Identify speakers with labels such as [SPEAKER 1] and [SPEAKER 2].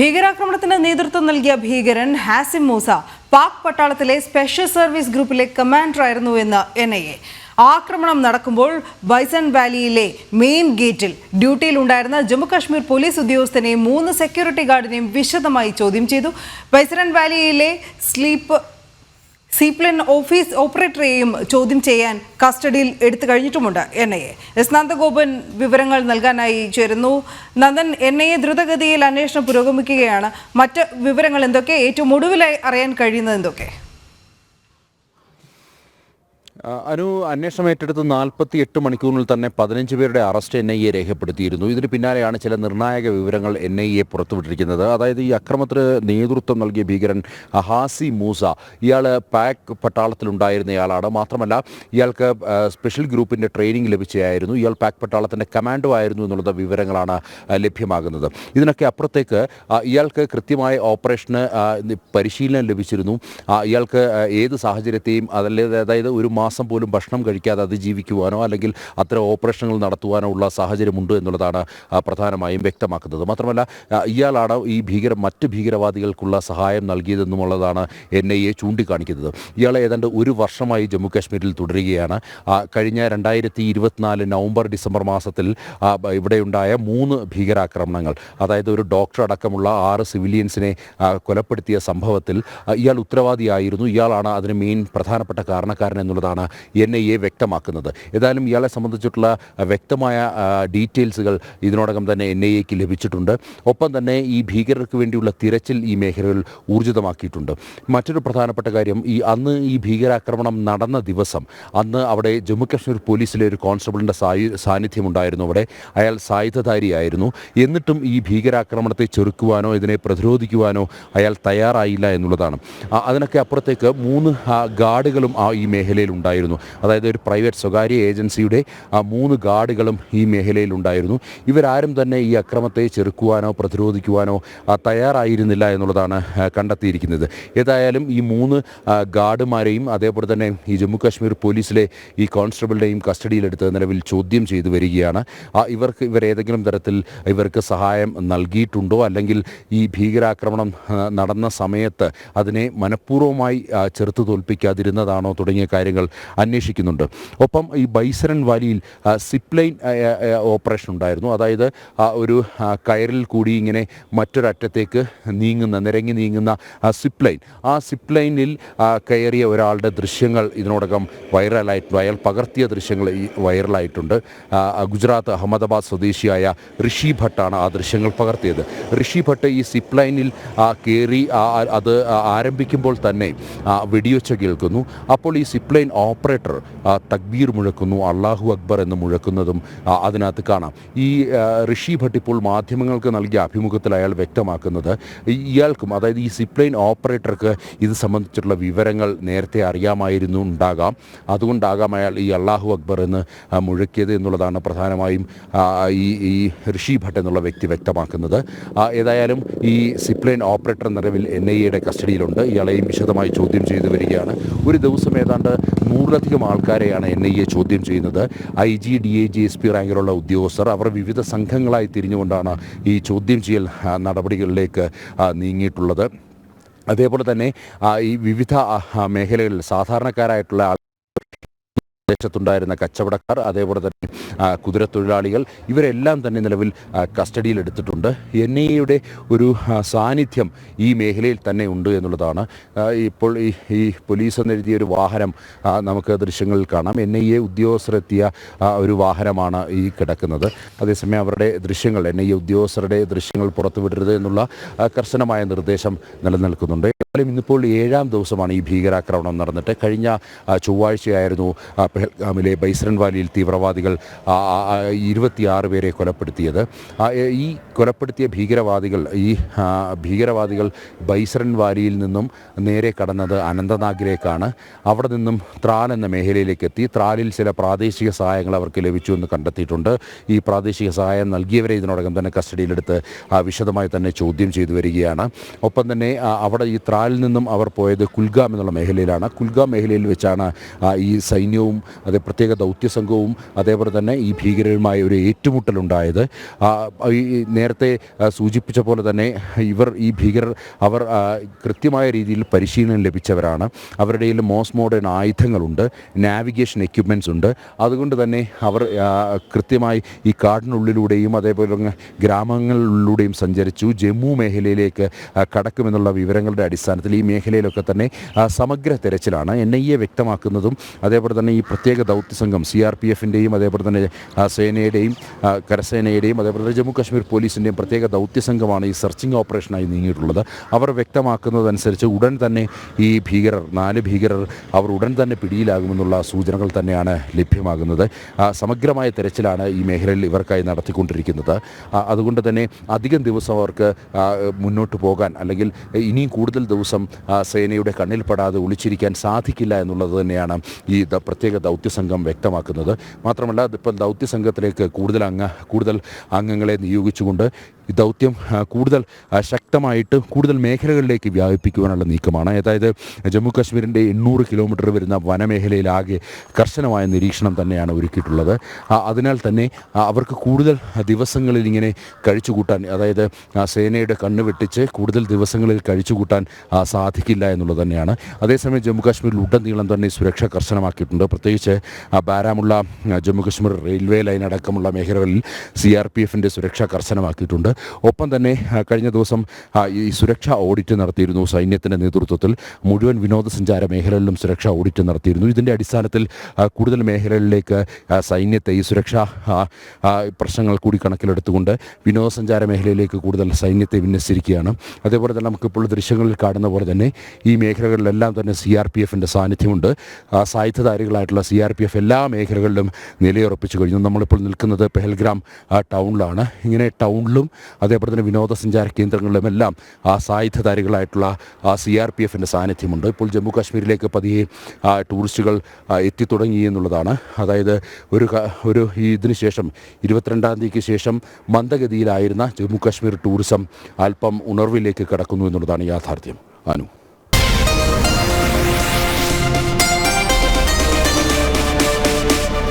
[SPEAKER 1] ഭീകരാക്രമണത്തിന് നേതൃത്വം നൽകിയ ഭീകരൻ ഹാസിം മൂസ പാക് പട്ടാളത്തിലെ സ്പെഷ്യൽ സർവീസ് ഗ്രൂപ്പിലെ കമാൻഡറായിരുന്നു എന്ന് NIA. ആക്രമണം നടക്കുമ്പോൾ ബൈസൺ വാലിയിലെ മെയിൻ ഗേറ്റിൽ ഡ്യൂട്ടിയിലുണ്ടായിരുന്ന ജമ്മുകാശ്മീർ പോലീസ് ഉദ്യോഗസ്ഥനെയും 3 സെക്യൂരിറ്റി ഗാർഡിനെയും വിശദമായി ചോദ്യം ചെയ്തു. ബൈസൺ വാലിയിലെ സീപ്ലെയിൻ ഓഫീസ് ഓപ്പറേറ്ററെയും ചോദ്യം ചെയ്യാൻ കസ്റ്റഡിയിൽ എടുത്തു കഴിഞ്ഞിട്ടുമുണ്ട് NIA. നന്ദഗോപൻ വിവരങ്ങൾ നൽകാനായി ചേരുന്നു. നന്ദൻ, NIA ദ്രുതഗതിയിൽ അന്വേഷണം പുരോഗമിക്കുകയാണ്. മറ്റ് വിവരങ്ങൾ എന്തൊക്കെ? ഏറ്റവും ഒടുവിലായി അറിയാൻ കഴിയുന്നത് എന്തൊക്കെ?
[SPEAKER 2] അന്വേഷണം ഏറ്റെടുത്ത് 48 മണിക്കൂറിൽ തന്നെ 15 പേരുടെ അറസ്റ്റ് NIA രേഖപ്പെടുത്തിയിരുന്നു. ഇതിന് പിന്നാലെയാണ് ചില നിർണായക വിവരങ്ങൾ NIA പുറത്തുവിട്ടിരിക്കുന്നത്. അതായത് ഈ അക്രമത്തിന് നേതൃത്വം നൽകിയ ഭീകരൻ ഹാസിം മൂസ, ഇയാൾ പാക് പട്ടാളത്തിലുണ്ടായിരുന്നയാളാണ്. മാത്രമല്ല ഇയാൾക്ക് സ്പെഷ്യൽ ഗ്രൂപ്പിൻ്റെ ട്രെയിനിങ് ലഭിച്ചതായിരുന്നു. ഇയാൾ പാക് പട്ടാളത്തിൻ്റെ കമാൻഡോ ആയിരുന്നു എന്നുള്ള വിവരങ്ങളാണ് ലഭ്യമാകുന്നത്. ഇതിനൊക്കെ അപ്പുറത്തേക്ക് ഇയാൾക്ക് കൃത്യമായ ഓപ്പറേഷന് പരിശീലനം ലഭിച്ചിരുന്നു. ഇയാൾക്ക് ഏത് സാഹചര്യത്തെയും അതായത് ഒരു മാസം പോലും ഭക്ഷണം കഴിക്കാതെ അതിജീവിക്കുവാനോ അല്ലെങ്കിൽ അത്തരം ഓപ്പറേഷനുകൾ നടത്തുവാനോ ഉള്ള സാഹചര്യമുണ്ട് എന്നുള്ളതാണ് പ്രധാനമായും വ്യക്തമാക്കുന്നത്. മാത്രമല്ല ഇയാളാണ് ഈ മറ്റ് ഭീകരവാദികൾക്കുള്ള സഹായം നൽകിയതെന്നുമുള്ളതാണ് NIA ചൂണ്ടിക്കാണിക്കുന്നത്. ഇയാളെ ഏതാണ്ട് 1 വർഷമായി ജമ്മു കാശ്മീരിൽ തുടരുകയാണ്. കഴിഞ്ഞ 2024 നവംബർ ഡിസംബർ മാസത്തിൽ ഇവിടെയുണ്ടായ 3 ഭീകരാക്രമണങ്ങൾ, അതായത് ഒരു ഡോക്ടർ അടക്കമുള്ള 6 സിവിലിയൻസിനെ കൊലപ്പെടുത്തിയ സംഭവത്തിൽ ഇയാൾ ഉത്തരവാദിയായിരുന്നു. ഇയാളാണ് അതിന് പ്രധാനപ്പെട്ട കാരണക്കാരൻ എന്നുള്ളതാണ് NIA വ്യക്തമാക്കുന്നത്. ഏതായാലും ഇയാളെ സംബന്ധിച്ചിട്ടുള്ള വ്യക്തമായ ഡീറ്റെയിൽസുകൾ ഇതിനോടകം തന്നെ NIAക്ക് ലഭിച്ചിട്ടുണ്ട്. ഒപ്പം തന്നെ ഈ ഭീകരർക്ക് വേണ്ടിയുള്ള തിരച്ചിൽ ഈ മേഖലയിൽ ഊർജിതമാക്കിയിട്ടുണ്ട്. മറ്റൊരു പ്രധാനപ്പെട്ട കാര്യം, അന്ന് ഈ ഭീകരാക്രമണം നടന്ന ദിവസം അന്ന് അവിടെ ജമ്മു കാശ്മീർ പോലീസിലെ ഒരു കോൺസ്റ്റബിളിൻ്റെ സാന്നിധ്യമുണ്ടായിരുന്നു. അവിടെ അയാൾ സായുധധാരിയായിരുന്നു. എന്നിട്ടും ഈ ഭീകരാക്രമണത്തെ ചെറുക്കുവാനോ ഇതിനെ പ്രതിരോധിക്കുവാനോ അയാൾ തയ്യാറായില്ല എന്നുള്ളതാണ്. അതിനൊക്കെ അപ്പുറത്തേക്ക് 3 ഗാർഡുകളും ഈ മേഖലയിൽ ഉണ്ടായിരുന്നു. അതായത് ഒരു പ്രൈവറ്റ് സ്വകാര്യ ഏജൻസിയുടെ 3 ഗാർഡുകളും ഈ മേഖലയിൽ ഉണ്ടായിരുന്നു. ഇവരാരും തന്നെ ഈ അക്രമത്തെ ചെറുക്കുവാനോ പ്രതിരോധിക്കുവാനോ തയ്യാറായിരുന്നില്ല എന്നുള്ളതാണ് കണ്ടെത്തിയിരിക്കുന്നത്. ഏതായാലും ഈ 3 ഗാർഡുമാരെയും അതേപോലെ തന്നെ ഈ ജമ്മു കാശ്മീർ പോലീസിലെ ഈ കോൺസ്റ്റബിളിനെയും കസ്റ്റഡിയിലെടുത്ത് നിലവിൽ ചോദ്യം ചെയ്തു വരികയാണ്. ഇവർ ഏതെങ്കിലും തരത്തിൽ ഇവർക്ക് സഹായം നൽകിയിട്ടുണ്ടോ, അല്ലെങ്കിൽ ഈ ഭീകരാക്രമണം നടന്ന സമയത്ത് അതിനെ മനഃപൂർവ്വമായി ചെറുത്തു തോൽപ്പിക്കാതിരുന്നതാണോ തുടങ്ങിയ കാര്യങ്ങൾ അന്വേഷിക്കുന്നുണ്ട്. ഒപ്പം ഈ ബൈസൺ വാലിയിൽ സിപ്ലൈൻ ഓപ്പറേഷൻ ഉണ്ടായിരുന്നു. അതായത് ഒരു കയറിൽ കൂടി ഇങ്ങനെ മറ്റൊരറ്റത്തേക്ക് നിരങ്ങി നീങ്ങുന്ന സിപ്ലൈൻ, ആ സിപ്ലൈനിൽ കയറിയ ഒരാളുടെ ദൃശ്യങ്ങൾ ഇതിനോടകം അയാൾ പകർത്തിയ ദൃശ്യങ്ങൾ വൈറലായിട്ടുണ്ട്. ഗുജറാത്ത് അഹമ്മദാബാദ് സ്വദേശിയായ ഋഷി ഭട്ടാണ് ആ ദൃശ്യങ്ങൾ പകർത്തിയത്. ഋഷി ഭട്ട് ഈ സിപ്ലൈനിൽ കയറി അത് ആരംഭിക്കുമ്പോൾ തന്നെ വെടിയൊച്ച കേൾക്കുന്നു. അപ്പോൾ ഈ സിപ്ലൈൻ ഓപ്പറേറ്റർ തക്ബീർ മുഴക്കുന്നു, അള്ളാഹു അക്ബർ എന്ന് മുഴക്കുന്നതും അതിനകത്ത് കാണാം. ഈ ഋഷി ഭട്ട് ഇപ്പോൾ മാധ്യമങ്ങൾക്ക് നൽകിയ അഭിമുഖത്തിൽ അയാൾ വ്യക്തമാക്കുന്നത് ഇയാൾക്കും, അതായത് ഈ സിപ്ലൈൻ ഓപ്പറേറ്റർക്ക് ഇത് സംബന്ധിച്ചിട്ടുള്ള വിവരങ്ങൾ നേരത്തെ ഉണ്ടാകാം. അതുകൊണ്ടാകാം അയാൾ ഈ അള്ളാഹു അക്ബർ എന്ന് മുഴക്കിയത് എന്നുള്ളതാണ് പ്രധാനമായും ഈ ഋഷി ഭട്ട് എന്നുള്ള വ്യക്തി വ്യക്തമാക്കുന്നത്. ഏതായാലും ഈ സിപ്ലൈൻ ഓപ്പറേറ്റർ നിലവിൽ NIAയുടെ കസ്റ്റഡിയിലുണ്ട്. ഇയാളെയും വിശദമായി ചോദ്യം ചെയ്തു വരികയാണ്. ഒരു ദിവസം ഏതാണ്ട് 100-ലധികം ആൾക്കാരെയാണ് NIA ചോദ്യം ചെയ്യുന്നത്. IG, DIG, SP റാങ്കിലുള്ള ഉദ്യോഗസ്ഥർ, അവർ വിവിധ സംഘങ്ങളായി തിരിഞ്ഞുകൊണ്ടാണ് ഈ ചോദ്യം ചെയ്യൽ നടപടികളിലേക്ക് നീങ്ങിയിട്ടുള്ളത്. അതേപോലെ തന്നെ ഈ വിവിധ മേഖലകളിൽ സാധാരണക്കാരായിട്ടുള്ള ദേശത്തുണ്ടായിരുന്ന കച്ചവടക്കാർ, അതേപോലെ തന്നെ കുതിരത്തൊഴിലാളികൾ, ഇവരെല്ലാം തന്നെ നിലവിൽ കസ്റ്റഡിയിലെടുത്തിട്ടുണ്ട്. NIAയുടെ ഒരു സാന്നിധ്യം ഈ മേഖലയിൽ തന്നെ ഉണ്ട് എന്നുള്ളതാണ്. ഇപ്പോൾ ഈ പോലീസ് എന്നെഴുതിയ ഒരു വാഹനം നമുക്ക് ദൃശ്യങ്ങളിൽ കാണാം. NIA ഉദ്യോഗസ്ഥരെത്തിയ ഒരു വാഹനമാണ് ഈ കിടക്കുന്നത്. അതേസമയം അവരുടെ ദൃശ്യങ്ങൾ, NIA ഉദ്യോഗസ്ഥരുടെ ദൃശ്യങ്ങൾ പുറത്തുവിടരുത് എന്നുള്ള കർശനമായ നിർദ്ദേശം നിലനിൽക്കുന്നുണ്ട്. ഇന്നിപ്പോൾ 7-ാം ദിവസമാണ് ഈ ഭീകരാക്രമണം നടന്നിട്ട്. കഴിഞ്ഞ ചൊവ്വാഴ്ചയായിരുന്നു പെഹൽഗാമിലെ ബൈസൺ വാലിയിൽ തീവ്രവാദികൾ 26 പേരെ കൊലപ്പെടുത്തിയത്. ഈ കൊലപ്പെടുത്തിയ ഭീകരവാദികൾ ബൈസൺ വാലിയിൽ നിന്നും നേരെ കടന്നത് അനന്തനാഗിലേക്കാണ്. അവിടെ നിന്നും ത്രാൽ എന്ന മേഖലയിലേക്ക് എത്തി. ത്രാലിൽ ചില പ്രാദേശിക സഹായങ്ങൾ അവർക്ക് ലഭിച്ചു എന്ന് കണ്ടെത്തിയിട്ടുണ്ട്. ഈ പ്രാദേശിക സഹായം നൽകിയവരെ ഇതിനോടകം തന്നെ കസ്റ്റഡിയിലെടുത്ത് വിശദമായി തന്നെ ചോദ്യം ചെയ്തു വരികയാണ്. ഒപ്പം തന്നെ അവിടെ ഈ ത്രാൽ ട്രാലിൽ നിന്നും അവർ പോയത് കുൽഗാം എന്നുള്ള മേഖലയിലാണ്. കുൽഗാം മേഖലയിൽ വെച്ചാണ് ഈ സൈന്യവും പ്രത്യേക ദൗത്യ സംഘവും അതേപോലെ തന്നെ ഈ ഭീകരരുമായ ഒരു ഏറ്റുമുട്ടലുണ്ടായത്. ഈ നേരത്തെ സൂചിപ്പിച്ച പോലെ തന്നെ ഈ ഭീകരർ അവർ കൃത്യമായ രീതിയിൽ പരിശീലനം ലഭിച്ചവരാണ്. അവരുടെ കയ്യിൽ മോസ്റ്റ് മോഡേൺ ആയുധങ്ങളുണ്ട്, നാവിഗേഷൻ എക്യുപ്മെൻറ്റ്സ് ഉണ്ട്. അതുകൊണ്ട് തന്നെ അവർ കൃത്യമായി ഈ കാടിനുള്ളിലൂടെയും അതേപോലെ ഗ്രാമങ്ങളിലൂടെയും സഞ്ചരിച്ചു ജമ്മു മേഖലയിലേക്ക് കടക്കുമെന്നുള്ള വിവരങ്ങളുടെ അടിസ്ഥാനത്തിൽ ഈ മേഖലയിലൊക്കെ തന്നെ സമഗ്ര തെരച്ചിലാണ് NIA വ്യക്തമാക്കുന്നതും. അതേപോലെ തന്നെ ഈ പ്രത്യേക ദൗത്യ സംഘം CRPFൻ്റെയും അതേപോലെ തന്നെ സേനയുടെയും കരസേനയുടെയും അതേപോലെ തന്നെ ജമ്മു കാശ്മീർ പോലീസിൻ്റെയും പ്രത്യേക ദൗത്യ സംഘമാണ് ഈ സെർച്ചിങ് ഓപ്പറേഷനായി നീങ്ങിയിട്ടുള്ളത്. അവർ വ്യക്തമാക്കുന്നതനുസരിച്ച് ഉടൻ തന്നെ ഈ 4 ഭീകരർ അവർ ഉടൻ തന്നെ പിടിയിലാകുമെന്നുള്ള സൂചനകൾ തന്നെയാണ് ലഭ്യമാകുന്നത്. സമഗ്രമായ തെരച്ചിലാണ് ഈ മേഖലയിൽ ഇവർക്കായി നടത്തിക്കൊണ്ടിരിക്കുന്നത്. അതുകൊണ്ട് തന്നെ അധികം ദിവസം അവർക്ക് മുന്നോട്ട് പോകാൻ അല്ലെങ്കിൽ ഇനിയും കൂടുതൽ ദിവസം സേനയുടെ കണ്ണിൽപ്പെടാതെ ഒളിച്ചിരിക്കാൻ സാധിക്കില്ല എന്നുള്ളത് തന്നെയാണ് ഈ പ്രത്യേക ദൗത്യസംഘം വ്യക്തമാക്കുന്നത്. മാത്രമല്ല ഇപ്പോൾ ദൗത്യസംഘത്തിലേക്ക് കൂടുതൽ അംഗങ്ങളെ നിയോഗിച്ചുകൊണ്ട് ഈ ദൗത്യം കൂടുതൽ ശക്തമായിട്ട് കൂടുതൽ മേഖലകളിലേക്ക് വ്യാപിപ്പിക്കുവാനുള്ള നീക്കമാണ്. അതായത് ജമ്മു കാശ്മീരിൻ്റെ 800 കിലോമീറ്റർ വരുന്ന വനമേഖലയിലാകെ കർശനമായ നിരീക്ഷണം തന്നെയാണ് ഒരുക്കിയിട്ടുള്ളത്. അതിനാൽ തന്നെ അവർക്ക് കൂടുതൽ ദിവസങ്ങളിൽ ഇങ്ങനെ കഴിച്ചുകൂട്ടാൻ, അതായത് സേനയുടെ കണ്ണ് വെട്ടിച്ച് കൂടുതൽ ദിവസങ്ങളിൽ കഴിച്ചുകൂട്ടാൻ സാധിക്കില്ല എന്നുള്ളത് തന്നെയാണ്. അതേസമയം ജമ്മു കാശ്മീരിൽ ഉടനീളം തന്നെ സുരക്ഷ കർശനമാക്കിയിട്ടുണ്ട്. പ്രത്യേകിച്ച് ബാരാമുള്ള ജമ്മു കാശ്മീർ റെയിൽവേ ലൈൻ അടക്കമുള്ള മേഖലകളിൽ CRPFൻ്റെ സുരക്ഷ കർശനമാക്കിയിട്ടുണ്ട്. ഒപ്പം തന്നെ കഴിഞ്ഞ ദിവസം ഈ സുരക്ഷാ ഓഡിറ്റ് നടത്തിയിരുന്നു. സൈന്യത്തിൻ്റെ നേതൃത്വത്തിൽ മുഴുവൻ വിനോദസഞ്ചാര മേഖലകളിലും സുരക്ഷാ ഓഡിറ്റ് നടത്തിയിരുന്നു. ഇതിൻ്റെ അടിസ്ഥാനത്തിൽ കൂടുതൽ മേഖലകളിലേക്ക് സൈന്യത്തെ ഈ സുരക്ഷാ പ്രശ്നങ്ങൾ കൂടി കണക്കിലെടുത്തുകൊണ്ട് വിനോദസഞ്ചാര മേഖലയിലേക്ക് കൂടുതൽ സൈന്യത്തെ വിന്യസിച്ചിരിക്കുകയാണ്. അതേപോലെ തന്നെ നമുക്കിപ്പോൾ ദൃശ്യങ്ങളിൽ കാണുന്ന പോലെ തന്നെ ഈ മേഖലകളിലെല്ലാം തന്നെ CRPFൻ്റെ സാന്നിധ്യമുണ്ട്. സായുധധാരികളായിട്ടുള്ള CRPF എല്ലാ മേഖലകളിലും നിലയുറപ്പിച്ചു കഴിഞ്ഞു. നമ്മളിപ്പോൾ നിൽക്കുന്നത് പെഹൽഗ്രാം ടൗണിലാണ്. ഇങ്ങനെ ടൗണിലും അതേപോലെ തന്നെ വിനോദസഞ്ചാര കേന്ദ്രങ്ങളിലുമെല്ലാം സായുധധാരികളായിട്ടുള്ള CRPFൻ്റെ സാന്നിധ്യമുണ്ട്. ഇപ്പോൾ ജമ്മു കാശ്മീരിലേക്ക് പതിയെ ടൂറിസ്റ്റുകൾ എത്തിത്തുടങ്ങി എന്നുള്ളതാണ്. അതായത് ഇതിന് ശേഷം 22-ാം തീയതിക്ക് ശേഷം മന്ദഗതിയിലായിരുന്ന ജമ്മു കാശ്മീർ ടൂറിസം അല്പം ഉണർവിലേക്ക് കടക്കുന്നു എന്നുള്ളതാണ് യാഥാർത്ഥ്യം. അനു.